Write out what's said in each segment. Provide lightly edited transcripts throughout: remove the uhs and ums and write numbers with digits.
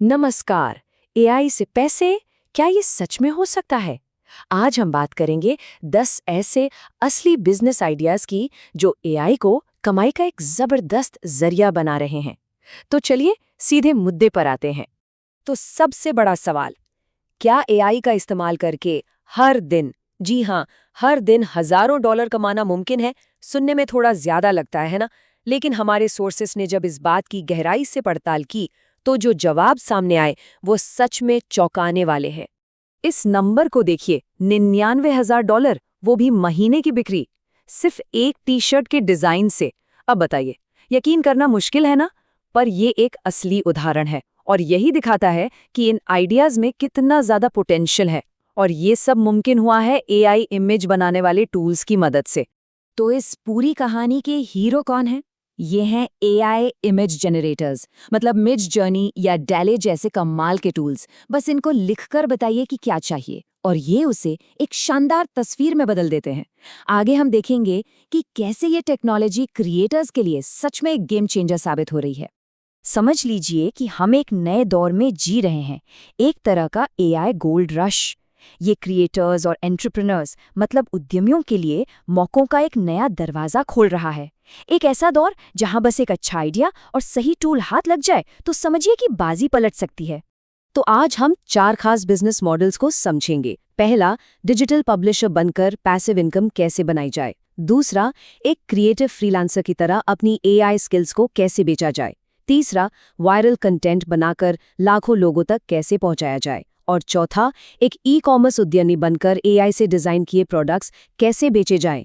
नमस्कार। एआई से पैसे, क्या ये सच में हो सकता है? आज हम बात करेंगे 10 ऐसे असली बिजनेस आइडियाज की जो एआई को कमाई का एक जबरदस्त जरिया बना रहे हैं। तो चलिए सीधे मुद्दे पर आते हैं। तो सबसे बड़ा सवाल, क्या एआई का इस्तेमाल करके हर दिन, जी हाँ, हर दिन हजारों डॉलर कमाना मुमकिन है? सुनने में थोड़ा ज्यादा लगता है ना, लेकिन हमारे सोर्सेस ने जब इस बात की गहराई से पड़ताल की तो जो जवाब सामने आए वो सच में चौंकाने वाले हैं। इस नंबर को देखिए, $99,000, वो भी महीने की बिक्री, सिर्फ एक टी शर्ट के डिजाइन से। अब बताइए, यकीन करना मुश्किल है ना? पर ये एक असली उदाहरण है और यही दिखाता है कि इन आइडियाज में कितना ज्यादा पोटेंशियल है। और ये सब मुमकिन हुआ है एआई इमेज बनाने वाले टूल्स की मदद से। तो इस पूरी कहानी के हीरो कौन हैं? ये हैं एआई इमेज जनरेटर्स, मतलब मिड जर्नी या डैले जैसे कमाल के टूल्स। बस इनको लिखकर बताइए कि क्या चाहिए और ये उसे एक शानदार तस्वीर में बदल देते हैं। आगे हम देखेंगे कि कैसे ये टेक्नोलॉजी क्रिएटर्स के लिए सच में एक गेम चेंजर साबित हो रही है। समझ लीजिए कि हम एक नए दौर में जी रहे हैं, एक तरह का एआई गोल्ड रश। ये क्रिएटर्स और एंटरप्रेन्योर्स, मतलब उद्यमियों के लिए मौकों का एक नया दरवाजा खोल रहा है। एक ऐसा दौर जहां बस एक अच्छा आइडिया और सही टूल हाथ लग जाए तो समझिए कि बाजी पलट सकती है। तो आज हम 4 खास बिजनेस मॉडल्स को समझेंगे। पहला, डिजिटल पब्लिशर बनकर पैसिव इनकम कैसे बनाई जाए। दूसरा, एक क्रिएटिव फ्रीलांसर की तरह अपनी एआई स्किल्स को कैसे बेचा जाए। तीसरा, वायरल कंटेंट बनाकर लाखों लोगों तक कैसे पहुंचाया जाए। और चौथा, एक ई कॉमर्स उद्यमी बनकर एआई से डिजाइन किए प्रोडक्ट्स कैसे बेचे जाएं।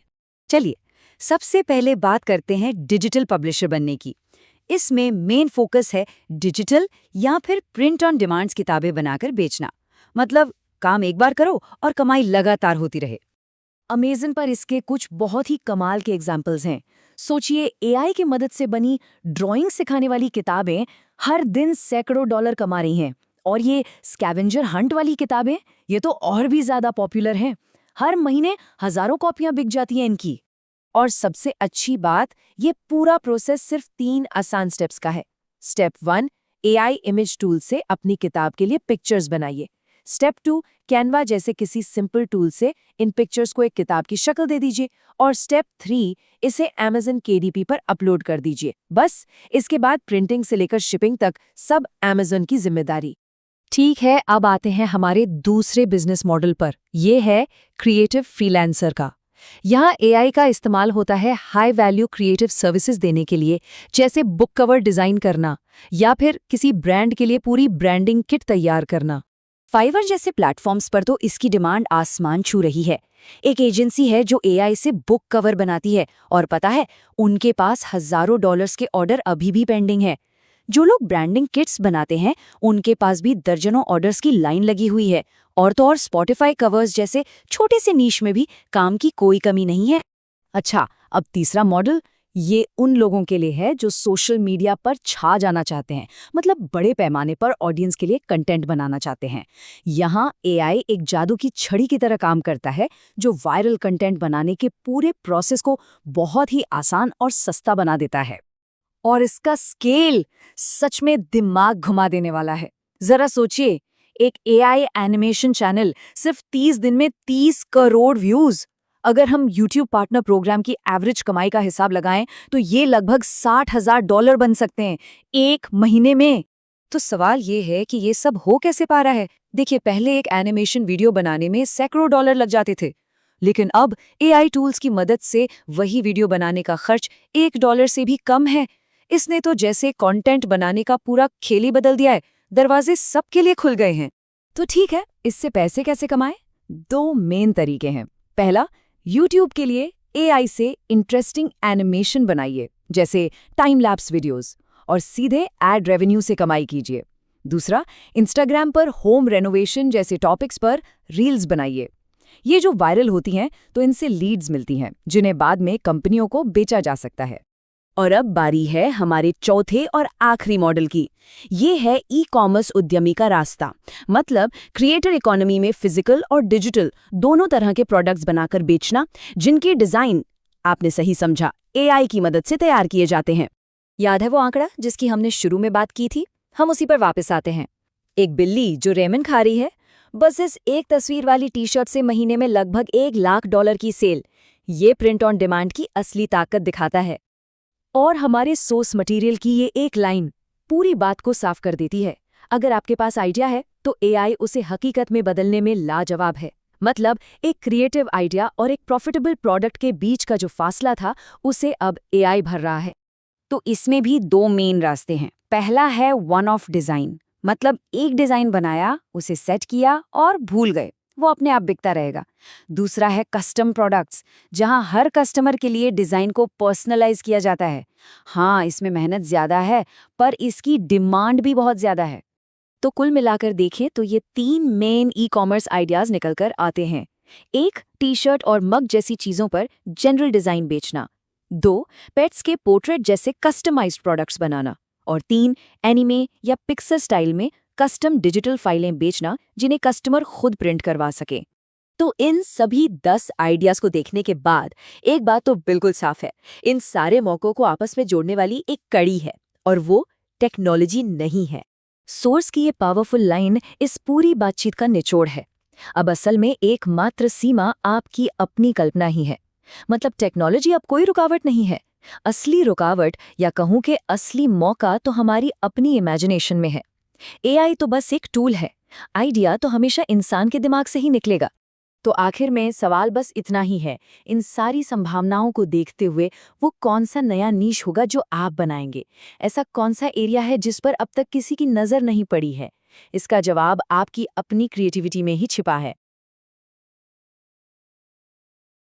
चलिए, सबसे पहले बात करते हैं डिजिटल पब्लिशर बनने की। इसमें मेन फोकस है डिजिटल या फिर प्रिंट ऑन डिमांड्स किताबें बनाकर बेचना। मतलब काम एक बार करो और कमाई लगातार होती रहे। अमेज़न पर इसके कुछ बहुत ही कमाल के एग्जाम्पल्स हैं। सोचिए, एआई की मदद से बनी ड्राइंग सिखाने वाली किताबें हर दिन सैकड़ों डॉलर कमा रही हैं। और ये स्कैवेंजर हंट वाली किताबें, ये तो और भी ज्यादा पॉपुलर हैं। हर महीने हजारों कॉपियां बिक जाती हैं इनकी। और सबसे अच्छी बात, ये पूरा प्रोसेस सिर्फ 3 आसान स्टेप्स का है। स्टेप 1, एआई इमेज टूल से अपनी किताब के लिए पिक्चर्स बनाइए। स्टेप 2, कैनवा जैसे किसी सिंपल टूल से इन पिक्चर्स को एक किताब की शक्ल दे दीजिए। और स्टेप 3, इसे अमेज़न केडीपी पर अपलोड कर दीजिए। बस इसके बाद प्रिंटिंग से लेकर शिपिंग तक सब अमेज़न की जिम्मेदारी। ठीक है, अब आते हैं हमारे दूसरे बिजनेस मॉडल पर। ये है क्रिएटिव फ्रीलांसर का। यहाँ एआई का इस्तेमाल होता है हाई वैल्यू क्रिएटिव सर्विसेज देने के लिए, जैसे बुक कवर डिजाइन करना या फिर किसी ब्रांड के लिए पूरी ब्रांडिंग किट तैयार करना। फाइवर जैसे प्लेटफॉर्म्स पर तो इसकी डिमांड आसमान छू रही है। एक एजेंसी है जो एआई से बुक कवर बनाती है और पता है, उनके पास हजारों डॉलर्स के ऑर्डर अभी भी पेंडिंग है। जो लोग ब्रांडिंग किट्स बनाते हैं, उनके पास भी दर्जनों ऑर्डर्स की लाइन लगी हुई है। और तो और स्पॉटिफाई कवर्स जैसे छोटे से नीश में भी काम की कोई कमी नहीं है। अच्छा, अब तीसरा मॉडल, ये उन लोगों के लिए है जो सोशल मीडिया पर छा जाना चाहते हैं, मतलब बड़े पैमाने पर ऑडियंस के लिए कंटेंट बनाना चाहते हैं। यहाँ एआई एक जादू की छड़ी की तरह काम करता है, जो वायरल कंटेंट बनाने के पूरे प्रोसेस को बहुत ही आसान और सस्ता बना देता है। और इसका स्केल सच में दिमाग घुमा देने वाला है। जरा सोचिए, एक एआई एनिमेशन चैनल, सिर्फ 30 दिन में 30 करोड़ व्यूज। अगर हम YouTube पार्टनर प्रोग्राम की एवरेज कमाई का हिसाब लगाएं तो ये लगभग $60,000 बन सकते हैं एक महीने में। तो सवाल ये है कि ये सब हो कैसे पा रहा है? देखिए, पहले एक एनिमेशन वीडियो बनाने में सैकड़ों डॉलर लग जाते थे, लेकिन अब एआई टूल्स की मदद से वही वीडियो बनाने का खर्च $1 से भी कम है। इसने तो जैसे कंटेंट बनाने का पूरा खेल ही बदल दिया है। दरवाजे सबके लिए खुल गए हैं। तो ठीक है, इससे पैसे कैसे कमाएं? 2 मेन तरीके हैं। पहला, YouTube के लिए एआई से इंटरेस्टिंग एनिमेशन बनाइए, जैसे टाइम लैप्स वीडियोस, और सीधे एड रेवेन्यू से कमाई कीजिए। दूसरा, Instagram पर होम रेनोवेशन जैसे टॉपिक्स पर रील्स बनाइए। ये जो वायरल होती हैं तो इनसे लीड्स मिलती हैं, जिन्हें बाद में कंपनियों को बेचा जा सकता है। और अब बारी है हमारे चौथे और आखिरी मॉडल की। ये है ई कॉमर्स उद्यमी का रास्ता, मतलब क्रिएटर इकोनॉमी में फिजिकल और डिजिटल दोनों तरह के प्रोडक्ट्स बनाकर बेचना, जिनके डिजाइन, आपने सही समझा, एआई की मदद से तैयार किए जाते हैं। याद है वो आंकड़ा जिसकी हमने शुरू में बात की थी? हम उसी पर वापस आते हैं। एक बिल्ली जो रेमन खा रही है, बस इस एक तस्वीर वाली टी शर्ट से महीने में लगभग $1 लाख की सेल। ये प्रिंट ऑन डिमांड की असली ताकत दिखाता है। और हमारे सोर्स मटेरियल की ये एक लाइन पूरी बात को साफ कर देती है। अगर आपके पास आइडिया है तो एआई उसे हकीकत में बदलने में लाजवाब है। मतलब एक क्रिएटिव आइडिया और एक प्रॉफिटेबल प्रोडक्ट के बीच का जो फासला था उसे अब एआई भर रहा है। तो इसमें भी दो मेन रास्ते हैं। पहला है वन ऑफ डिजाइन, मतलब एक डिजाइन बनाया, उसे सेट किया और भूल गए, वो अपने आप बिकता रहेगा। दूसरा है कस्टम प्रोडक्ट्स, जहां हर कस्टमर के लिए डिजाइन को पर्सनलाइज किया जाता है। हाँ, इसमें मेहनत ज्यादा है, पर इसकी डिमांड भी बहुत ज्यादा है। तो कुल मिलाकर देखें तो ये 3 मेन ई कॉमर्स आइडियाज निकलकर आते हैं। एक, टी शर्ट और मग जैसी चीजों पर जनरल डिजाइन बेचना। 2, पेट्स के पोर्ट्रेट जैसे कस्टमाइज्ड प्रोडक्ट्स बनाना। और 3, एनिमे या पिक्सल स्टाइल में कस्टम डिजिटल फाइलें बेचना जिन्हें कस्टमर खुद प्रिंट करवा सके। तो इन सभी 10 आइडियाज को देखने के बाद एक बात तो बिल्कुल साफ है, इन सारे मौकों को आपस में जोड़ने वाली एक कड़ी है, और वो टेक्नोलॉजी नहीं है। सोर्स की ये पावरफुल लाइन इस पूरी बातचीत का निचोड़ है। अब असल में एकमात्र सीमा आपकी अपनी कल्पना ही है। मतलब टेक्नोलॉजी अब कोई रुकावट नहीं है। असली रुकावट, या कहूं कि असली मौका, तो हमारी अपनी इमेजिनेशन में है। एआई तो बस एक टूल है, आइडिया तो हमेशा इंसान के दिमाग से ही निकलेगा। तो आखिर में सवाल बस इतना ही है, इन सारी संभावनाओं को देखते हुए वो कौन सा नया नीश होगा जो आप बनाएंगे? ऐसा कौन सा एरिया है जिस पर अब तक किसी की नज़र नहीं पड़ी है? इसका जवाब आपकी अपनी क्रिएटिविटी में ही छिपा है।